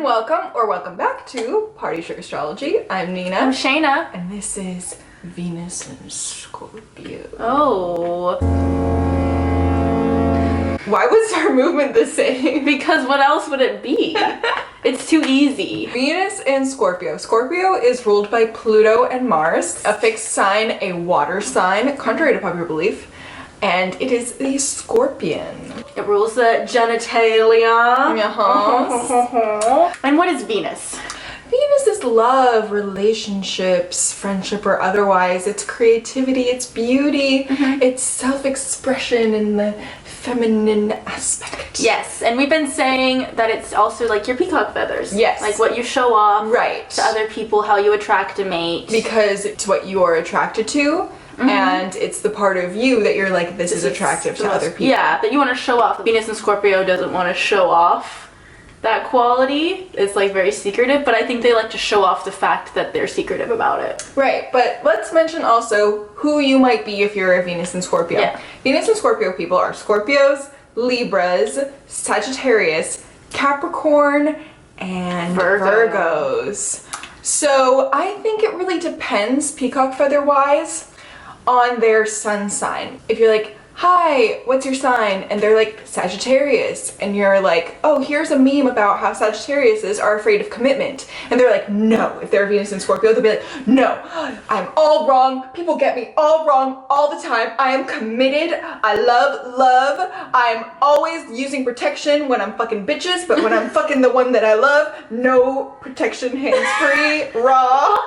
welcome or welcome back to Party Trick Astrology. I'm Nina. I'm Shaina. And this is Venus and Scorpio. Oh. Why was our movement the same? Because what else would it be? It's too easy. Venus and Scorpio. Scorpio is ruled by Pluto and Mars, a fixed sign, a water sign, contrary to popular belief. And it is the Scorpion. It rules the genitalia. Uh-huh. And what is Venus? Venus is love, relationships, friendship or otherwise. It's creativity, it's beauty, it's self-expression in the feminine aspect. Yes, and we've been saying that it's also like your peacock feathers. Yes. Like what you show off Right. to other people, how you attract a mate. Because it's what you are attracted to, and it's the part of you that you're like, this is attractive to other people. Yeah, that you want to show off. Venus and Scorpio doesn't want to show off that quality. It's like very secretive, but I think they like to show off the fact that they're secretive about it. Right, but let's mention also who you might be if you're a Venus and Scorpio. Yeah. Venus and Scorpio people are Scorpios, Libras, Sagittarius, Capricorn, and Virgos. So I think it really depends, peacock feather wise, on their sun sign. If you're like, hi, what's your sign? And they're like, Sagittarius. And you're like, oh, here's a meme about how Sagittariuses are afraid of commitment. And they're like, no. If they're Venus and Scorpio, they'll be like, no, I'm all wrong. People get me all wrong all the time. I am committed. I love love. I'm always using protection when I'm fucking bitches, but when I'm fucking the one that I love, no protection, hands-free, raw.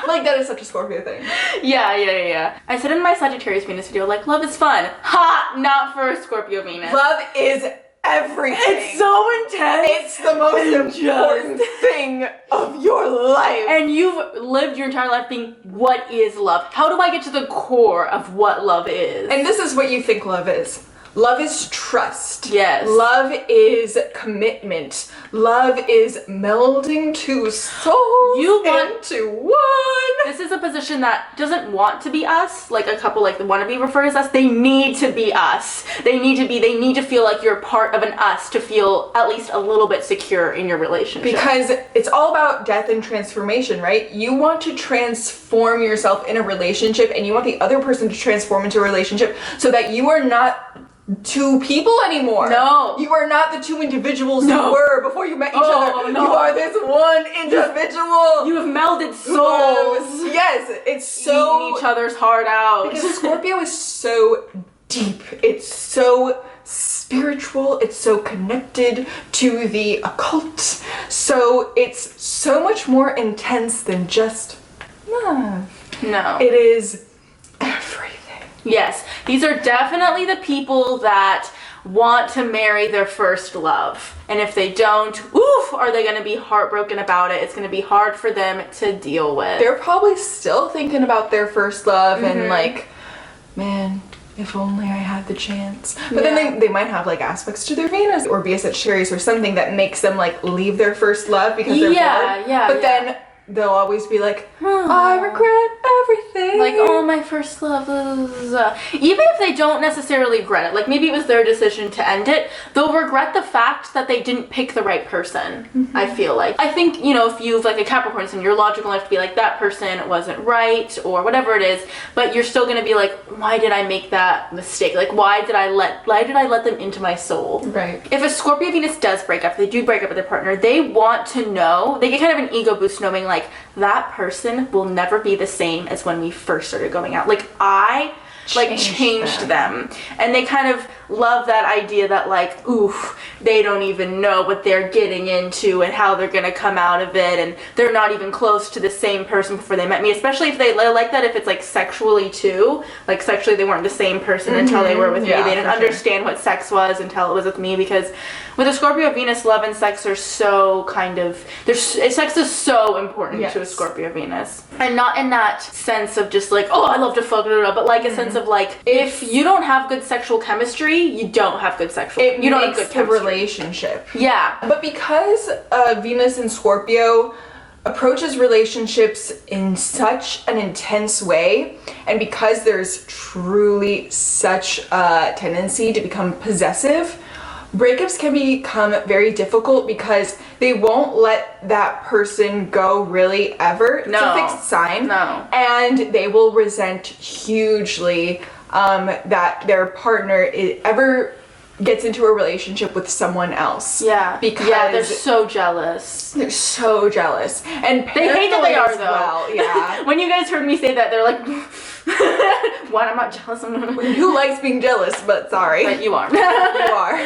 Like, that is such a Scorpio thing. Yeah. I said in my Sagittarius Venus video, like, love is fun. Ha! Not for a Scorpio Venus. Love is everything. It's so intense. It's the most important thing of your life. And you've lived your entire life being, what is love? How do I get to the core of what love is? And this is what you think love is. Love is trust. Yes. Love is commitment. Love is melding two souls into one. This is a position that doesn't want to be us, like a couple like want to be referred as us. They need to be us. They need to feel like you're part of an us to feel at least a little bit secure in your relationship. Because it's all about death and transformation, right? You want to transform yourself in a relationship and you want the other person to transform into a relationship so that you are not two people anymore. No. You are not the two individuals you were before you met each other. No. You are this one individual. You have melded souls. Yes, it's so... eating each other's heart out. Because Scorpio is so deep. It's so spiritual. It's so connected to the occult. So it's so much more intense than just love. No. It is everything. Yes, these are definitely the people that want to marry their first love. And if they don't, oof, are they going to be heartbroken about it? It's going to be hard for them to deal with. They're probably still thinking about their first love and like, man, if only I had the chance. But then they might have like aspects to their Venus or be a Sagittarius or something that makes them like leave their first love because they're bored. But then they'll always be like, I regret everything. Like, oh, my first love. Even if they don't necessarily regret it, like maybe it was their decision to end it, they'll regret the fact that they didn't pick the right person, I feel like. I think, you know, if you've like a Capricorn and you're logical enough to be like, that person wasn't right or whatever it is, but you're still going to be like, why did I make that mistake? Like, why did I let them into my soul? Right. If a Scorpio Venus does break up, they do break up with their partner, they want to know, they get kind of an ego boost knowing like, that person will never be the same as when we first started going out. Like I changed them. And they kind of love that idea that like, oof, they don't even know what they're getting into and how they're gonna come out of it, and they're not even close to the same person before they met me, especially if they like that, if it's like sexually too, like sexually they weren't the same person until they were with me. They didn't understand what sex was until it was with me, because with a Scorpio Venus, love and sex are so kind of, sex is so important to a Scorpio Venus, and not in that sense of just like, oh, I love to fuck, but like a sense of like, if you don't have good sexual chemistry, you don't have good sexual. You don't have good chemistry. Relationship. Yeah. But because Venus and Scorpio approaches relationships in such an intense way, and because there's truly such a tendency to become possessive, breakups can become very difficult because they won't let that person go really ever. It's a fixed sign. No. And they will resent hugely that their partner ever gets into a relationship with someone else. Yeah. Because they're so jealous. They're so jealous. And they hate that they are, as though. well. Yeah. When you guys heard me say that, they're like, what? I'm not jealous. Who likes being jealous? But sorry. But you are. You are.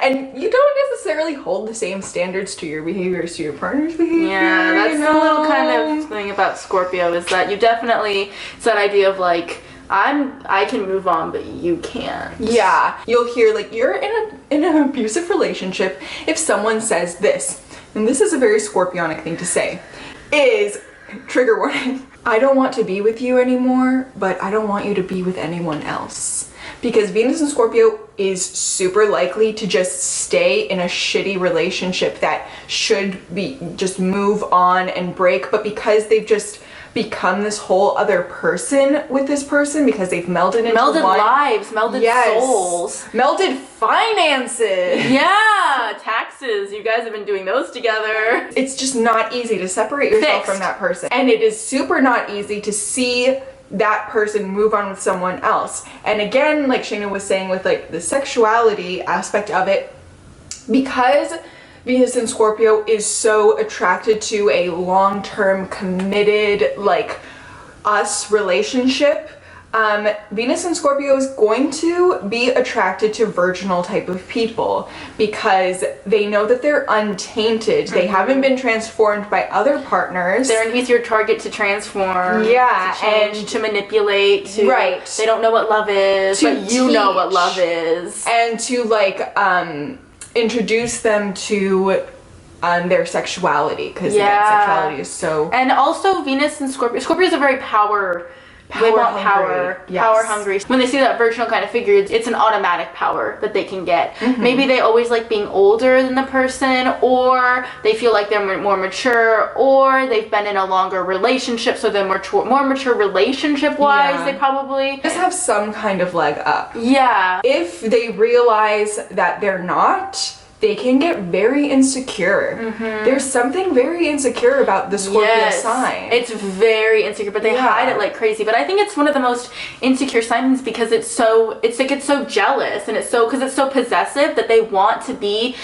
And you don't necessarily hold the same standards to your behaviors to your partner's behavior. Yeah, that's the little kind of thing about Scorpio is that you definitely, it's that idea of like, I can move on, but you can't. Yeah, you'll hear like you're in an abusive relationship if someone says this, and this is a very Scorpionic thing to say, is trigger warning. I don't want to be with you anymore, but I don't want you to be with anyone else. Because Venus in Scorpio is super likely to just stay in a shitty relationship that should be just move on and break, but because they've just become this whole other person with this person because they've melded into melded one. lives, melded souls, melded finances. Yeah, taxes. You guys have been doing those together. It's just not easy to separate yourself from that person, and it is super not easy to see that person move on with someone else. And again, like Shaina was saying with like the sexuality aspect of it, because Venus in Scorpio is so attracted to a long-term committed like us relationship, Venus in Scorpio is going to be attracted to virginal type of people because they know that they're untainted. They haven't been transformed by other partners. They're an easier target to transform. Yeah, to change, and to manipulate. To, right. They don't know what love is, but you know what love is. And to like introduce them to their sexuality, because sexuality is so. And also Venus and Scorpio. Scorpio is a very they want power, yes. power hungry. When they see that virginal kind of figure, it's an automatic power that they can get. Maybe they always like being older than the person, or they feel like they're more mature, or they've been in a longer relationship, so they're more mature relationship-wise. They probably just have some kind of leg up. Yeah. If they realize that they're not, they can get very insecure. There's something very insecure about the Scorpio sign. It's very insecure, but they hide it like crazy. But I think it's one of the most insecure signs because it's so jealous, and it's so possessive that they want to be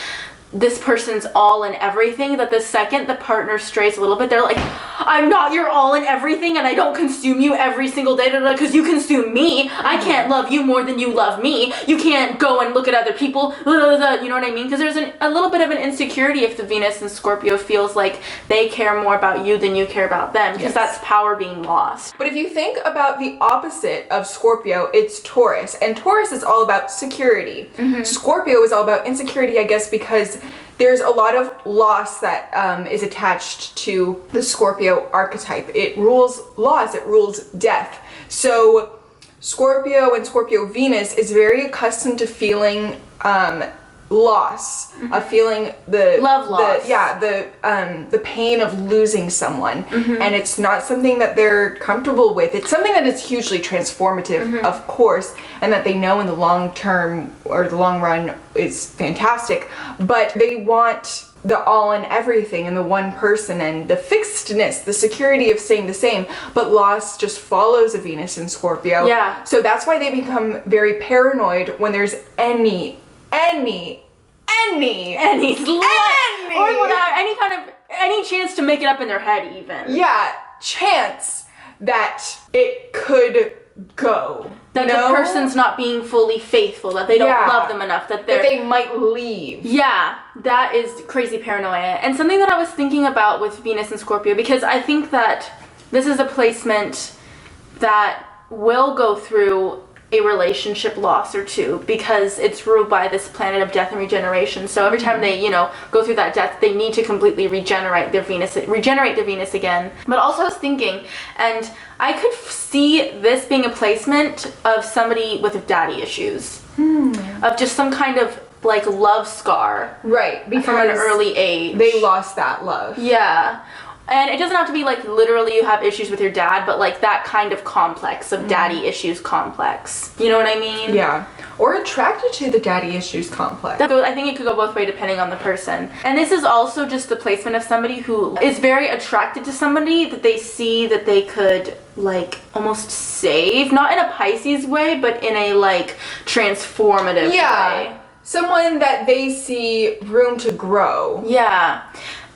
this person's all and everything, that the second the partner strays a little bit, they're like, I'm not your all and everything, and I don't consume you every single day because you consume me. I can't love you more than you love me. You can't go and look at other people. You know what I mean? Because there's a little bit of an insecurity if the Venus in Scorpio feels like they care more about you than you care about them, because that's power being lost. But if you think about the opposite of Scorpio, it's Taurus, and Taurus is all about security. Scorpio is all about insecurity, I guess, because there's a lot of loss that is attached to the Scorpio archetype. It rules loss, it rules death. So Scorpio and Scorpio Venus is very accustomed to feeling loss, of feeling the love loss. The pain of losing someone, and it's not something that they're comfortable with. It's something that is hugely transformative, of course, and that they know in the long term or the long run is fantastic, but they want the all and everything and the one person and the fixedness, the security of staying the same, but loss just follows a Venus in Scorpio. Yeah. So that's why they become very paranoid when there's any chance to make it up in their head, even chance that it could go, that the person's not being fully faithful, that they don't love them enough, that they might leave. That is crazy paranoia. And something that I was thinking about with Venus and Scorpio, because I think that this is a placement that will go through a relationship loss or two, because it's ruled by this planet of death and regeneration. So every time they, go through that death, they need to completely regenerate their Venus again. But also I was thinking, and I could see this being a placement of somebody with daddy issues, of just some kind of like love scar, right? Because from an early age they lost that love. Yeah. And it doesn't have to be like literally you have issues with your dad, but like that kind of complex of daddy issues complex. You know what I mean? Yeah. Or attracted to the daddy issues complex. I think it could go both ways depending on the person. And this is also just the placement of somebody who is very attracted to somebody that they see that they could like almost save, not in a Pisces way, but in a like transformative way. Someone that they see room to grow. Yeah.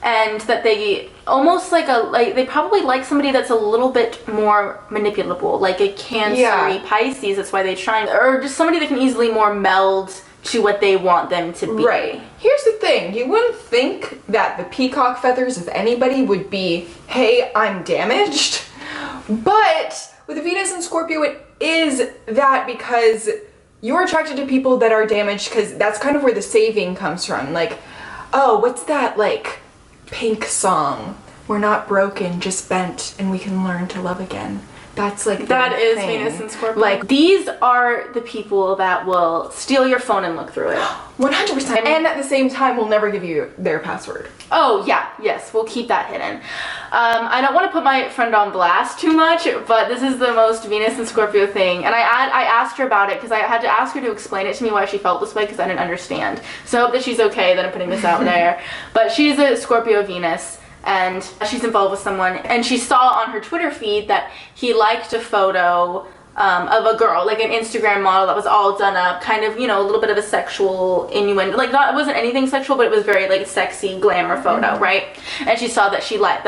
And that they almost they probably like somebody that's a little bit more manipulable, like a Cancer-y Pisces. That's why they try, or just somebody that can easily more meld to what they want them to be. Right. Here's the thing. You wouldn't think that the peacock feathers of anybody would be, hey, I'm damaged. But with Venus and Scorpio, it is that, because you're attracted to people that are damaged, because that's kind of where the saving comes from. Like, oh, what's that, like, Pink song? We're not broken, just bent, and we can learn to love again. That's like that is thing. Venus and Scorpio. Like, these are the people that will steal your phone and look through it. 100%. And at the same time, will never give you their password. Oh yeah, yes, we'll keep that hidden. I don't want to put my friend on blast too much, but this is the most Venus and Scorpio thing, and I asked her about it because I had to ask her to explain it to me why she felt this way, because I didn't understand. So I hope that she's okay that I'm putting this out there. But she's a Scorpio Venus, and she's involved with someone, and she saw on her Twitter feed that he liked a photo of a girl, like an Instagram model that was all done up, kind of, you know, a little bit of a sexual innuendo, like not, it wasn't anything sexual, but it was very like sexy glamour photo, right? And she saw that he liked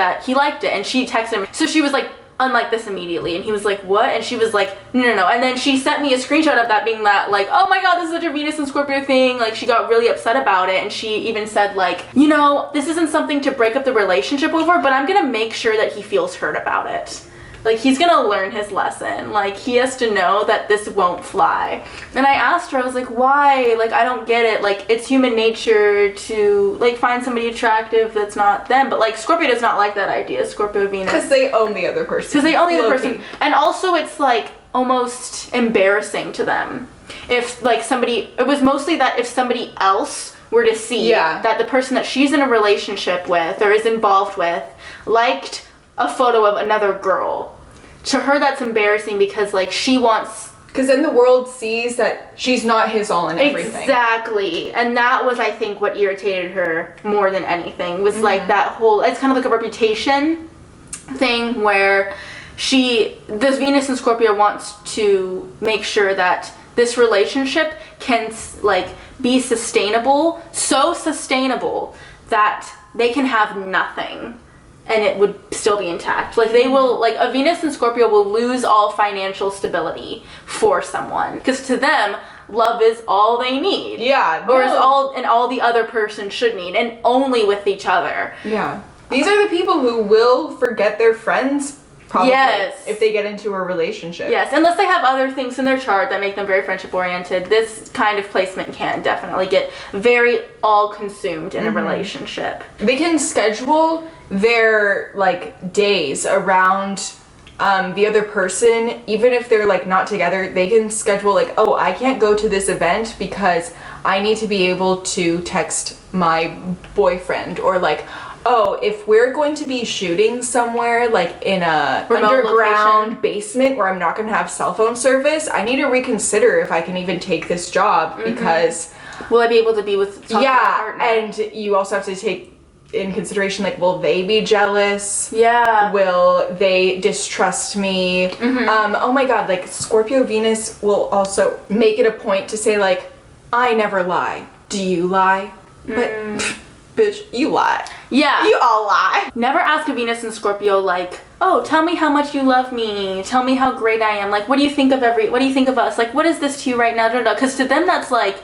it, and she texted him. So she was like, unlike this immediately, and he was like, what? And she was like, no. And then she sent me a screenshot of that being that, like, oh my god, this is such a Venus and Scorpio thing. Like, she got really upset about it, and she even said, like, you know, this isn't something to break up the relationship over, but I'm gonna make sure that he feels hurt about it. Like, he's gonna learn his lesson. Like, he has to know that this won't fly. And I asked her, I was like, why? Like, I don't get it. Like, it's human nature to, like, find somebody attractive that's not them. But, like, Scorpio does not like that idea. Scorpio Venus. Because they own the other person. Because they own the other person. And also, it's, like, almost embarrassing to them. If, like, it was mostly that if somebody else were to see that the person that she's in a relationship with or is involved with liked a photo of another girl. To her, that's embarrassing because, like, she wants... Because then the world sees that she's not his all in everything. Exactly. And that was, I think, what irritated her more than anything. Was, like, that whole... It's kind of like a reputation thing where this Venus and Scorpio wants to make sure that this relationship can, like, be sustainable. So sustainable that they can have nothing and it would still be intact. Like, they will, like, a Venus and Scorpio will lose all financial stability for someone, because to them, love is all they need. Yeah. Or is all the other person should need, and only with each other. Yeah. These are the people who will forget their friends, probably, if they get into a relationship. Yes, unless they have other things in their chart that make them very friendship oriented. This kind of placement can definitely get very all-consumed in a relationship. They can schedule their, like, days around the other person, even if they're, like, not together. They can schedule, like, oh, I can't go to this event because I need to be able to text my boyfriend, or, like, oh, if we're going to be shooting somewhere, like in a underground basement where I'm not going to have cell phone service, I need to reconsider if I can even take this job, because... Will I be able to be with my partner? And you also have to take in consideration, like, will they be jealous? Yeah. Will they distrust me? Oh my god, like, Scorpio Venus will also make it a point to say, like, I never lie. Do you lie? But... bitch, you lie. Yeah. You all lie. Never ask a Venus and Scorpio, like, oh, tell me how much you love me. Tell me how great I am. Like, what do you think of us? Like, what is this to you right now? Because to them, that's like,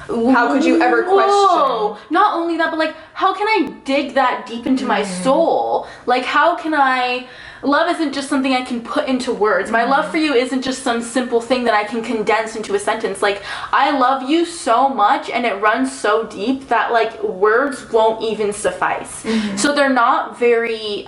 how could you ever question? Not only that, but like, how can I dig that deep into my soul? Like, how can I... Love isn't just something I can put into words. My love for you isn't just some simple thing that I can condense into a sentence. Like, I love you so much, and it runs so deep that, like, words won't even suffice. So they're not very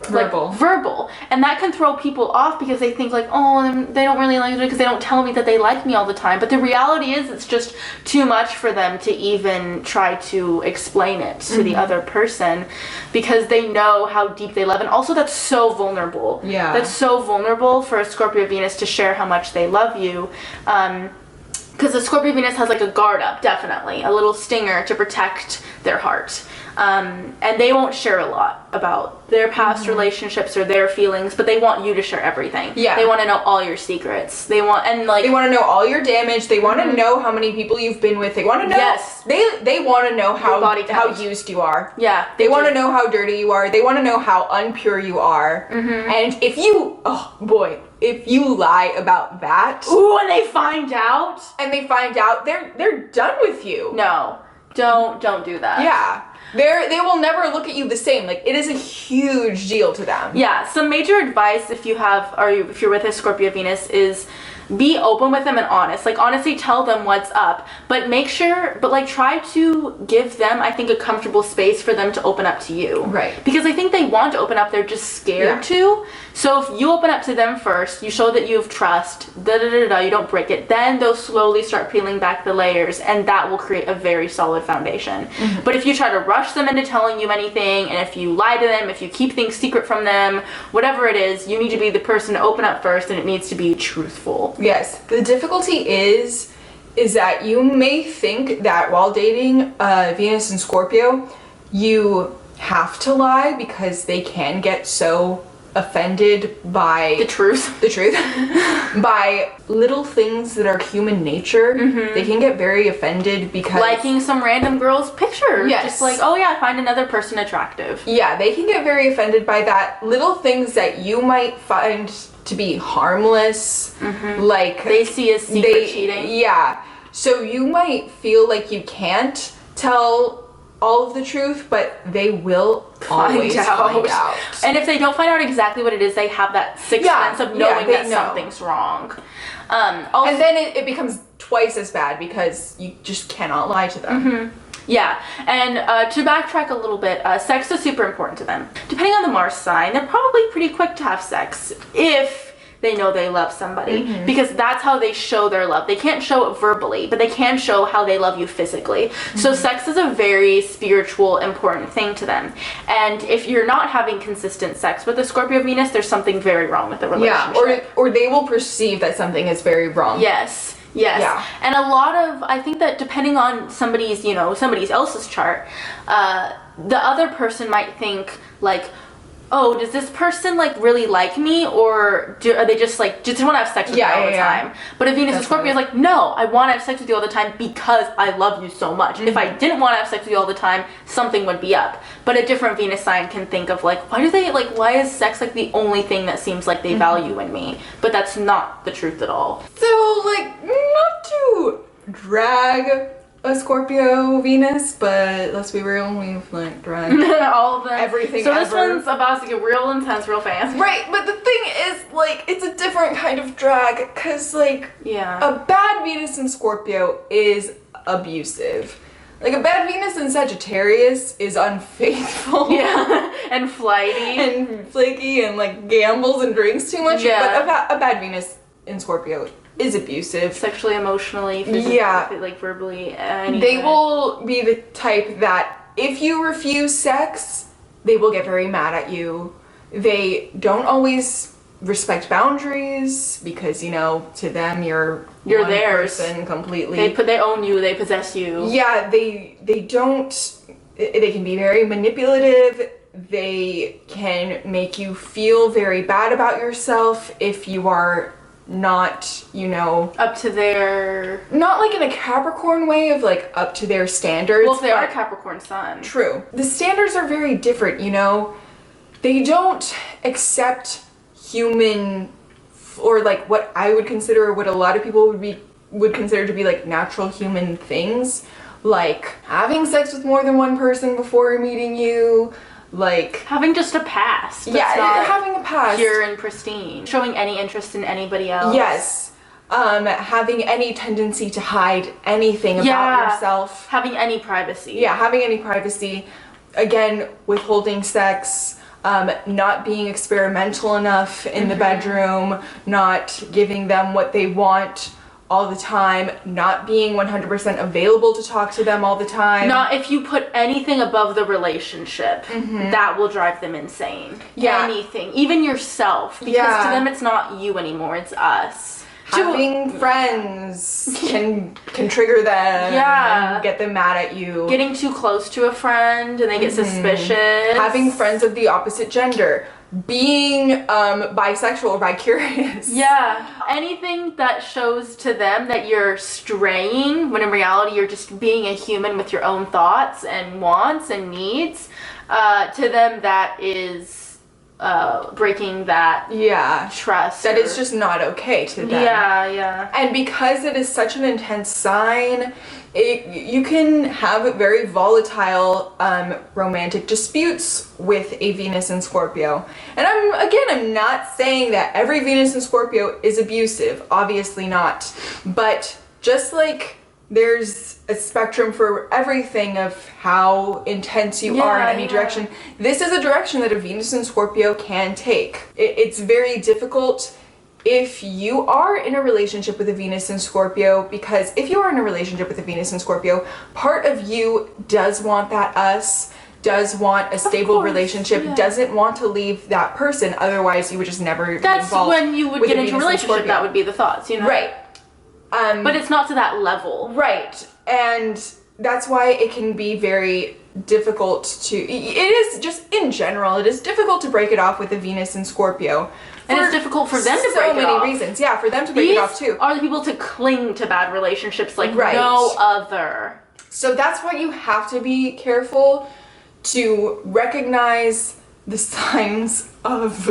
verbal, and that can throw people off because they think like, oh, they don't really like me because they don't tell me that they like me all the time. But the reality is it's just too much for them to even try to explain it to the other person, because they know how deep they love. And also that's so vulnerable. Yeah, that's so vulnerable for a Scorpio Venus to share how much they love you, because the Scorpio Venus has like a guard up, definitely a little stinger to protect their heart. And they won't share a lot about their past relationships or their feelings, but they want you to share everything. Yeah. They want to know all your secrets. They want to know all your damage. They want to know how many people you've been with. They want to know. Yes. They want to know how used you are. Yeah. They want to know how dirty you are. They want to know how impure you are. And if you, if you lie about that. Ooh, and they find out. They're done with you. No. Don't do that. Yeah. They will never look at you the same. Like, it is a huge deal to them. Yeah, some major advice if you're with a Scorpio Venus is be open with them and honest. Like, honestly tell them what's up, but try to give them, I think, a comfortable space for them to open up to you. Right. Because I think they want to open up, they're just scared to. So if you open up to them first, you show that you have trust, you don't break it, then they'll slowly start peeling back the layers, and that will create a very solid foundation. But if you try to rush them into telling you anything, and if you lie to them, if you keep things secret from them, whatever it is, you need to be the person to open up first, and it needs to be truthful. Yes. The difficulty is that you may think that while dating Venus and Scorpio, you have to lie because they can get so offended by the truth by little things that are human nature. They can get very offended because liking some random girl's picture. Yes. Just like, oh yeah, I find another person attractive. Yeah, they can get very offended by that. Little things that you might find to be harmless, like they see as secret cheating. Yeah, so you might feel like you can't tell all of the truth, but they will always find out. And if they don't find out exactly what it is, they have that sixth sense of knowing that something's wrong. And then it becomes twice as bad because you just cannot lie to them. Yeah, and to backtrack a little bit, sex is super important to them. Depending on the Mars sign, they're probably pretty quick to have sex if they know they love somebody, because that's how they show their love. They can't show it verbally, but they can show how they love you physically. So sex is a very spiritual, important thing to them. And if you're not having consistent sex with a Scorpio Venus, there's something very wrong with the relationship. Yeah, or they will perceive that something is very wrong. Yes. Yeah. And a lot of, I think that depending on somebody else's chart, the other person might think like, oh, does this person like really like me, or are they just like just want to have sex with me all the time? But if Venus and Scorpio is like, no, I want to have sex with you all the time because I love you so much. If I didn't want to have sex with you all the time, something would be up. But a different Venus sign can think of like, why is sex like the only thing that seems like they value in me? But that's not the truth at all. So like, not to drag a Scorpio Venus, but let's be real, we've like dragged all of them, everything. So this one's about to get real intense real fast. Right, but the thing is, like, it's a different kind of drag, cause like, a bad Venus in Scorpio is abusive. Like, a bad Venus in Sagittarius is unfaithful. Yeah, and flighty. And flaky and like gambles and drinks too much. Yeah. But a bad Venus in Scorpio is abusive. Sexually, emotionally, physically, like verbally, anything. They will be the type that if you refuse sex, they will get very mad at you. They don't always respect boundaries because, you know, to them you're theirs. Person completely. They own you, they possess you. Yeah, they can be very manipulative. They can make you feel very bad about yourself if you are not, you know, up to their, not like in a Capricorn way of like up to their standards. Well, if they are a Capricorn sun. True. The standards are very different, you know. They don't accept human, or like what I would consider, what a lot of people would consider to be like natural human things, like having sex with more than one person before meeting you, like having just a past. Having a past, pure and pristine, showing any interest in anybody else. Yes. Having any tendency to hide anything about yourself. Having any privacy. Yeah, having any privacy. Again, withholding sex. not being experimental enough in the bedroom, not giving them what they want all the time, not being 100% available to talk to them all the time. Not if you put anything above the relationship, that will drive them insane. Yeah. Anything, even yourself, because to them it's not you anymore, it's us. Having friends can trigger them and get them mad at you. Getting too close to a friend and they get suspicious. Having friends of the opposite gender. Being bisexual or bi-curious. Yeah. Anything that shows to them that you're straying, when in reality you're just being a human with your own thoughts and wants and needs, to them that is breaking that trust. That is just not okay to them. Yeah. And because it is such an intense sign, you can have very volatile romantic disputes with a Venus in Scorpio. And I'm not saying that every Venus in Scorpio is abusive, obviously not. But just like there's a spectrum for everything of how intense you are in any direction, this is a direction that a Venus in Scorpio can take. It's very difficult if you are in a relationship with a Venus in Scorpio, because if you are in a relationship with a Venus in Scorpio, part of you does want that us, does want a stable relationship, doesn't want to leave that person, otherwise you would just never be involved. That's when you would get into a relationship, that would be the thoughts, you know? Right. But it's not to that level. Right. And that's why it can be very difficult to, it is just in general, it is difficult to break it off with a Venus in Scorpio. And it's difficult for them to break it off. So many reasons. Yeah, for them to break it off too. These are the people to cling to bad relationships like no other. So that's why you have to be careful to recognize the signs of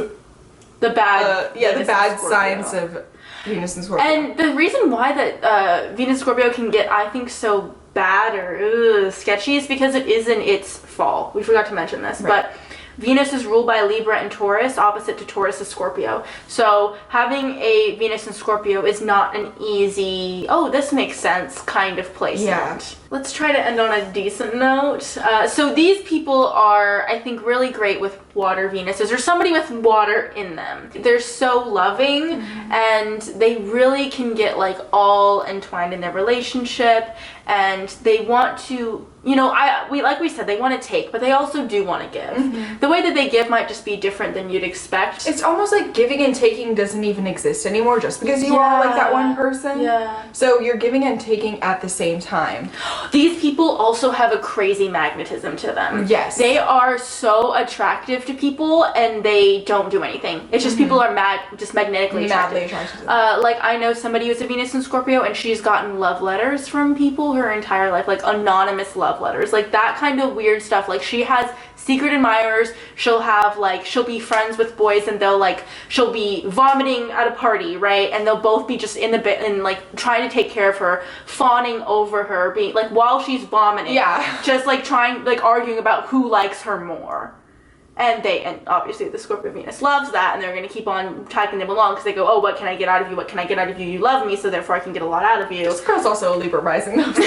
the bad the bad signs of Venus and Scorpio. And the reason why that Venus Scorpio can get, I think, so bad or sketchy is because it is in its fall. We forgot to mention this, but Venus is ruled by Libra and Taurus. Opposite to Taurus is Scorpio. So having a Venus in Scorpio is not an easy, this makes sense kind of placement. Yeah. Let's try to end on a decent note. So these people are, I think, really great with water Venuses, or somebody with water in them. They're so loving, and they really can get like all entwined in their relationship, and they want to, like we said, they want to take, but they also do want to give. The way that they give might just be different than you'd expect. It's almost like giving and taking doesn't even exist anymore just because you are like that one person. Yeah. So you're giving and taking at the same time. These people also have a crazy magnetism to them. Yes. They are so attractive to people, and they don't do anything. It's just people are just magnetically attracted. Madly attracted. Like I know somebody who's a Venus in Scorpio, and she's gotten love letters from people her entire life, like anonymous love letters, like that kind of weird stuff. Like she has secret admirers. She'll be friends with boys, and she'll be vomiting at a party, right? And they'll both be just in the bed and like trying to take care of her, fawning over her, being like while she's vomiting, just like trying, like arguing about who likes her more. And obviously the Scorpio Venus loves that, and they're going to keep on tagging them along because they go, what can I get out of you? What can I get out of you? You love me, so therefore I can get a lot out of you. This girl's also a Libra rising though. So.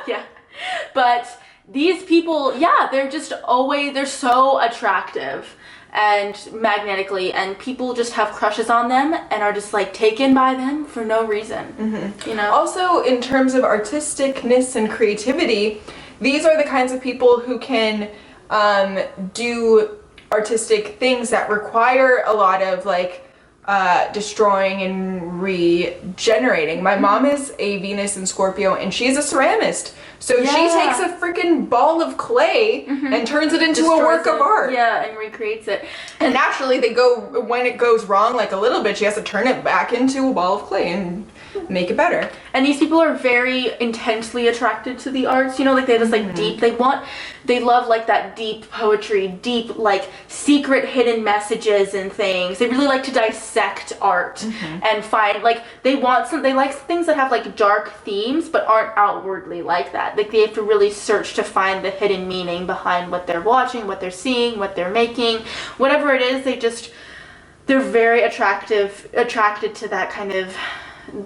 Yeah. But these people, they're so attractive and magnetically, and people just have crushes on them and are just like taken by them for no reason. Also, in terms of artisticness and creativity, these are the kinds of people who can do artistic things that require a lot of destroying and regenerating. My mom is a Venus in Scorpio, and she's a ceramist. So she takes a freaking ball of clay and turns it into a work of art. Yeah, and recreates it. And naturally, when it goes wrong like a little bit, she has to turn it back into a ball of clay and make it better. And these people are very intensely attracted to the arts, they just deep, they love like that deep poetry, deep like secret hidden messages and things. They really like to dissect art and find they like things that have like dark themes but aren't outwardly like that. Like they have to really search to find the hidden meaning behind what they're watching, what they're seeing, what they're making, whatever it is. They're very attracted to that kind of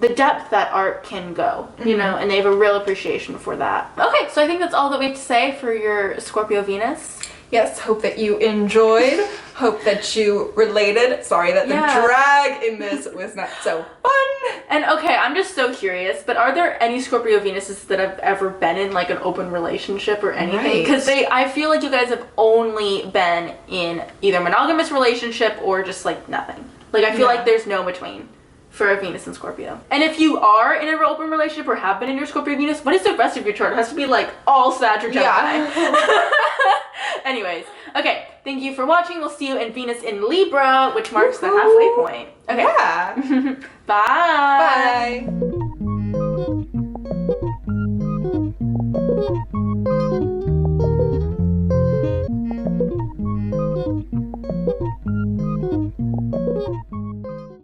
the depth that art can go, and they have a real appreciation for that. Okay, so I think that's all that we have to say for your Scorpio Venus. Yes, hope that you enjoyed. Hope that you related. Sorry that the drag in this was not so fun. And okay, I'm just so curious, but are there any Scorpio Venuses that have ever been in like an open relationship or anything? Because I feel like you guys have only been in either monogamous relationship or just like nothing. Like I feel like there's no between for a Venus and Scorpio. And if you are in an open relationship or have been in your Scorpio Venus, what is the rest of your chart? It has to be like all Sag or Gemini. Anyways, okay, thank you for watching. We'll see you in Venus in Libra, which marks the halfway point. Okay. Yeah. Bye. Bye.